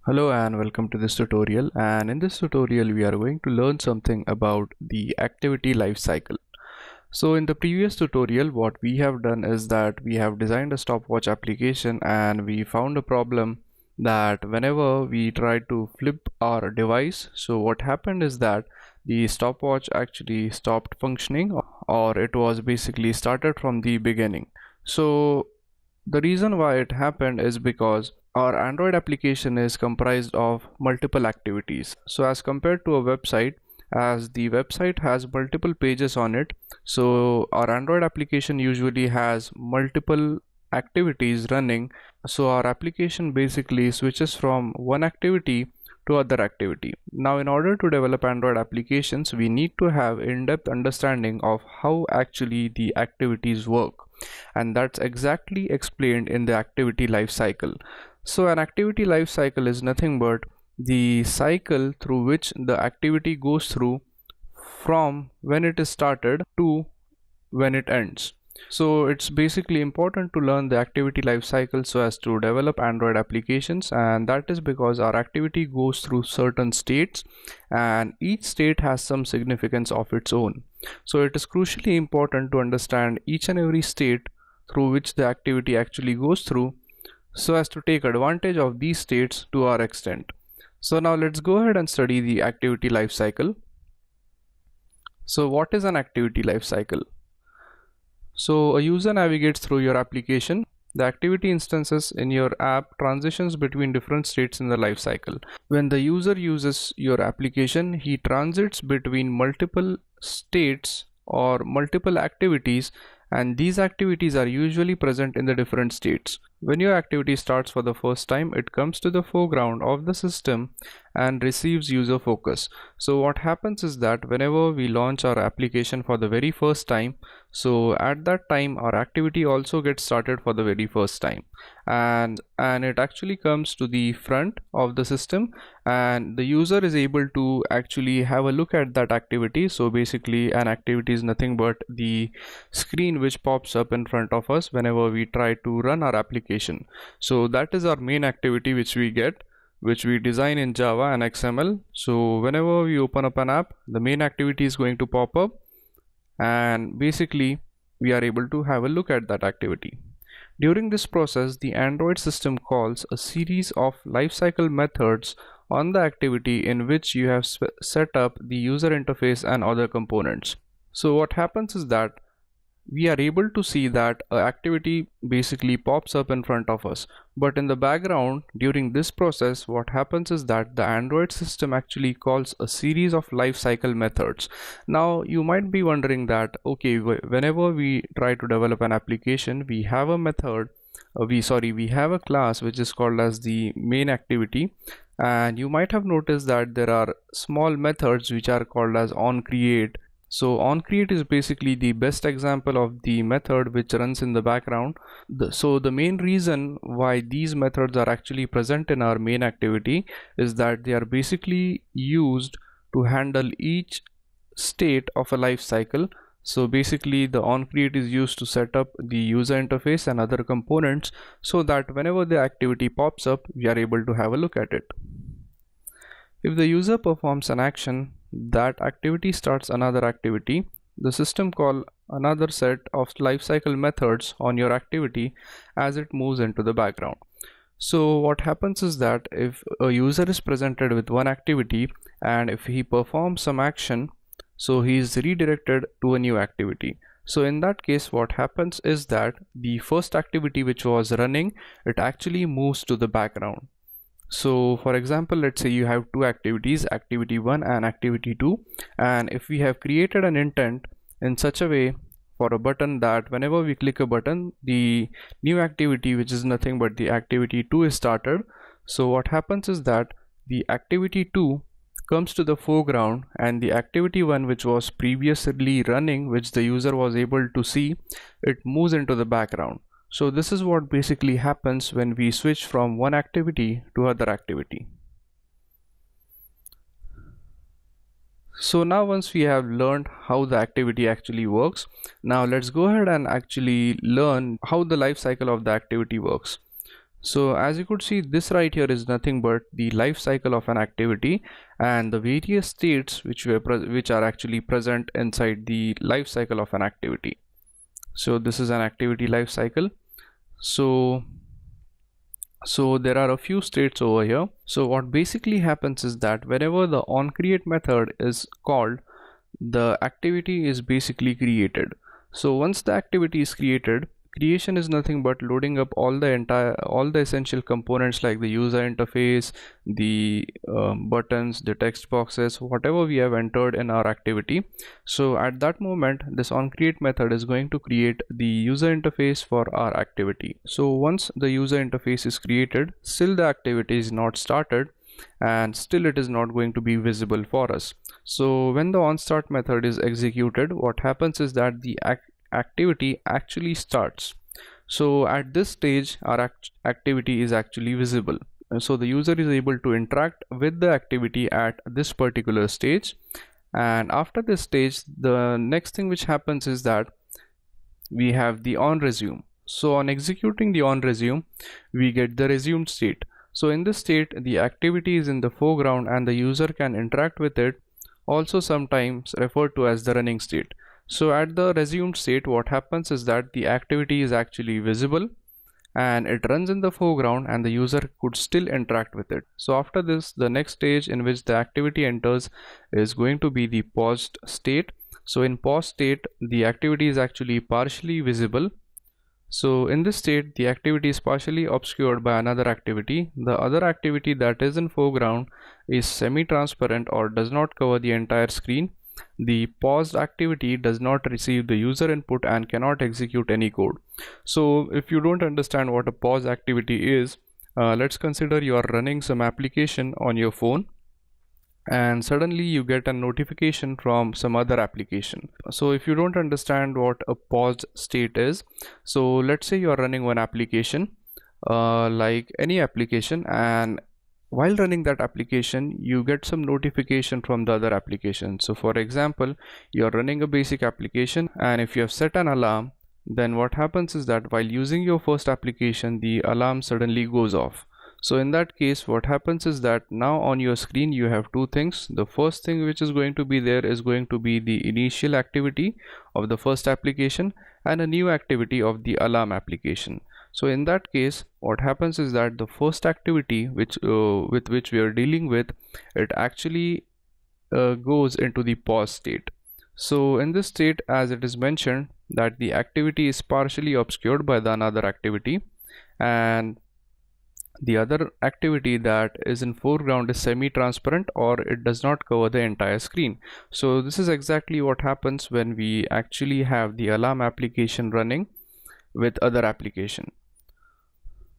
Hello and welcome to this tutorial, and in this tutorial we are going to learn something about the activity life cycle. So in the previous tutorial what we have done is that we have designed a stopwatch application, and we found a problem that whenever we try to flip our device, so what happened is that the stopwatch actually stopped functioning, or it was basically started from the beginning. So the reason why it happened is because our Android application is comprised of multiple activities. So as compared to a website, as the website has multiple pages on it, so our Android application usually has multiple activities running. So our application basically switches from one activity to other activity. Now in order to develop Android applications, we need to have in-depth understanding of how actually the activities work, and that's exactly explained in the activity life cycle. So an activity life cycle is nothing but the cycle through which the activity goes through from when it is started to when it ends. So it's basically important to learn the activity life cycle so as to develop Android applications, and that is because our activity goes through certain states and each state has some significance of its own. So it is crucially important to understand each and every state through which the activity actually goes through so as to take advantage of these states to our extent. So now let's go ahead and study the activity life cycle. So what is an activity life cycle? So a user navigates through your application. The activity instances in your app transitions between different states in the life cycle. When the user uses your application, he transits between multiple states or multiple activities, and these activities are usually present in the different states. When your activity starts for the first time, it comes to the foreground of the system and receives user focus. So what happens is that whenever we launch our application for the very first time, so at that time our activity also gets started for the very first time, and it actually comes to the front of the system, and the user is able to actually have a look at that activity. So basically an activity is nothing but the screen which pops up in front of us whenever we try to run our application. So that is our main activity which we get, which we design in Java and XML. So whenever we open up an app, the main activity is going to pop up, and basically we are able to have a look at that activity. During this process, the Android system calls a series of lifecycle methods on the activity in which you have set up the user interface and other components. So what happens is that we are able to see that an activity basically pops up in front of us, but in the background during this process what happens is that the Android system actually calls a series of lifecycle methods. Now you might be wondering that okay, whenever we try to develop an application, we have a method, we have a class which is called as the main activity, and you might have noticed that there are small methods which are called as onCreate. So onCreate is basically the best example of the method which runs in the background. So the main reason why these methods are actually present in our main activity is that they are basically used to handle each state of a life cycle. So basically the onCreate is used to set up the user interface and other components so that whenever the activity pops up, we are able to have a look at it. If the user performs an action, that activity starts another activity. The system calls another set of lifecycle methods on your activity as it moves into the background. So what happens is that if a user is presented with one activity and if he performs some action, so he is redirected to a new activity. So in that case what happens is that the first activity which was running, it actually moves to the background. So for example, let's say you have two activities, activity 1 and activity 2, and if we have created an intent in such a way for a button that whenever we click a button, the new activity, which is nothing but the activity 2, is started. So what happens is that the activity 2 comes to the foreground and the activity 1, which was previously running, which the user was able to see, it moves into the background. So this is what basically happens when we switch from one activity to other activity. So now once we have learned how the activity actually works, now let's go ahead and actually learn how the life cycle of the activity works. So as you could see, this right here is nothing but the life cycle of an activity and the various states which are actually present inside the life cycle of an activity. So this is an activity life cycle. So there are a few states over here. So what basically happens is that whenever the onCreate method is called, the activity is basically created. So once the activity is created, creation is nothing but loading up all the essential components like the user interface, the buttons, the text boxes, whatever we have entered in our activity. So at that moment, this onCreate method is going to create the user interface for our activity. So once the user interface is created, still the activity is not started and still it is not going to be visible for us. So when the onStart method is executed, what happens is that the activity actually starts. So at this stage, our activity is actually visible. So the user is able to interact with the activity at this particular stage. And after this stage, the next thing which happens is that we have the onResume. So on executing the onResume, we get the resumed state. So in this state, the activity is in the foreground and the user can interact with it, also sometimes referred to as the running state. So at the resumed state, what happens is that the activity is actually visible and it runs in the foreground and the user could still interact with it. So after this, the next stage in which the activity enters is going to be the paused state. So in paused state, the activity is actually partially visible. So in this state, the activity is partially obscured by another activity. The other activity that is in foreground is semi-transparent or does not cover the entire screen. The paused activity does not receive the user input and cannot execute any code. So if you don't understand what a pause activity is, let's consider you are running some application on your phone and suddenly you get a notification from some other application. So if you don't understand what a paused state is, so let's say you are running one application, like any application, and while running that application you get some notification from the other application. So for example, you are running a basic application, and if you have set an alarm, then what happens is that while using your first application, the alarm suddenly goes off. So in that case, what happens is that now on your screen you have two things. The first thing which is going to be there is going to be the initial activity of the first application and a new activity of the alarm application. So in that case, what happens is that the first activity with which we are dealing with, it actually goes into the pause state. So in this state, as it is mentioned, that the activity is partially obscured by the another activity, and the other activity that is in foreground is semi-transparent or it does not cover the entire screen. So this is exactly what happens when we actually have the alarm application running with other application.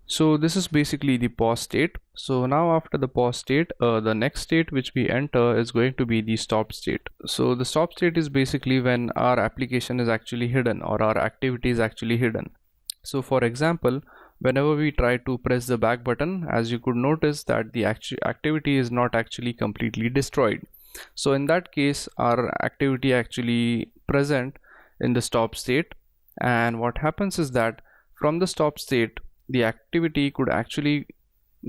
So this is basically the pause state. So now after the pause state, the next state which we enter is going to be the stop state. So the stop state is basically when our application is actually hidden or our activity is actually hidden. So for example, whenever we try to press the back button, as you could notice that the activity is not actually completely destroyed. So in that case, our activity actually present in the stop state, and what happens is that from the stop state, the activity could actually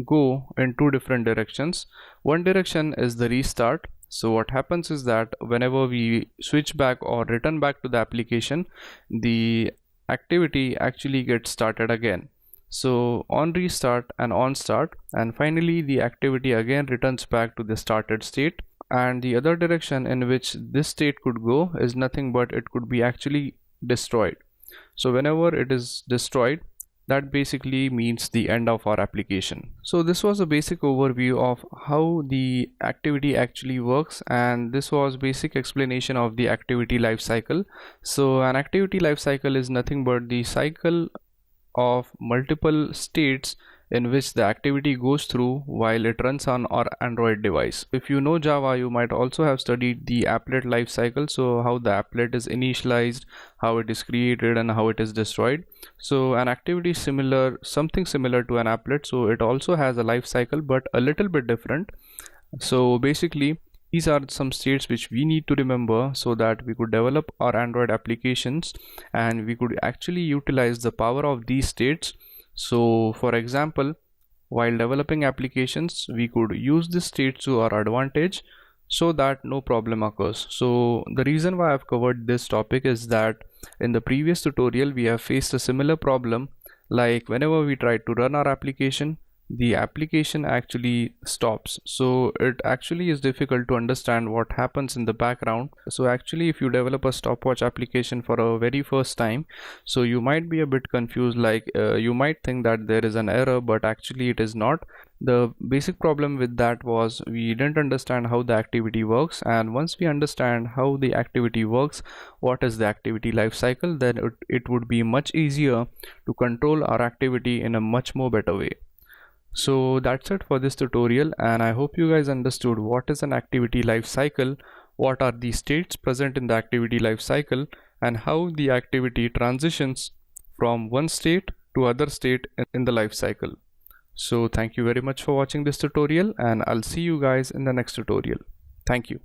go in two different directions. One direction is the restart. So what happens is that whenever we switch back or return back to the application, the activity actually gets started again. So on restart and on start, and finally the activity again returns back to the started state. And the other direction in which this state could go is nothing but it could be actually destroyed. So whenever it is destroyed, that basically means the end of our application. So this was a basic overview of how the activity actually works, and this was basic explanation of the activity life cycle. So an activity life cycle is nothing but the cycle of multiple states in which the activity goes through while it runs on our Android device. If you know Java, you might also have studied the applet life cycle. So how the applet is initialized, how it is created, and how it is destroyed. So an activity is similar, something similar to an applet. So it also has a life cycle, but a little bit different. So basically, these are some states which we need to remember so that we could develop our Android applications and we could actually utilize the power of these states So for example, while developing applications, we could use this state to our advantage so that no problem occurs. So the reason why I've covered this topic is that in the previous tutorial we have faced a similar problem, like whenever we try to run our application, the application actually stops. So it actually is difficult to understand what happens in the background. So actually, if you develop a stopwatch application for a very first time, so you might be a bit confused, like you might think that there is an error, but actually it is not. The basic problem with that was we didn't understand how the activity works, and once we understand how the activity works, what is the activity life cycle, then it would be much easier to control our activity in a much more better way. So that's it for this tutorial, and I hope you guys understood what is an activity life cycle, what are the states present in the activity life cycle, and how the activity transitions from one state to other state in the life cycle. So thank you very much for watching this tutorial, and I'll see you guys in the next tutorial. Thank you.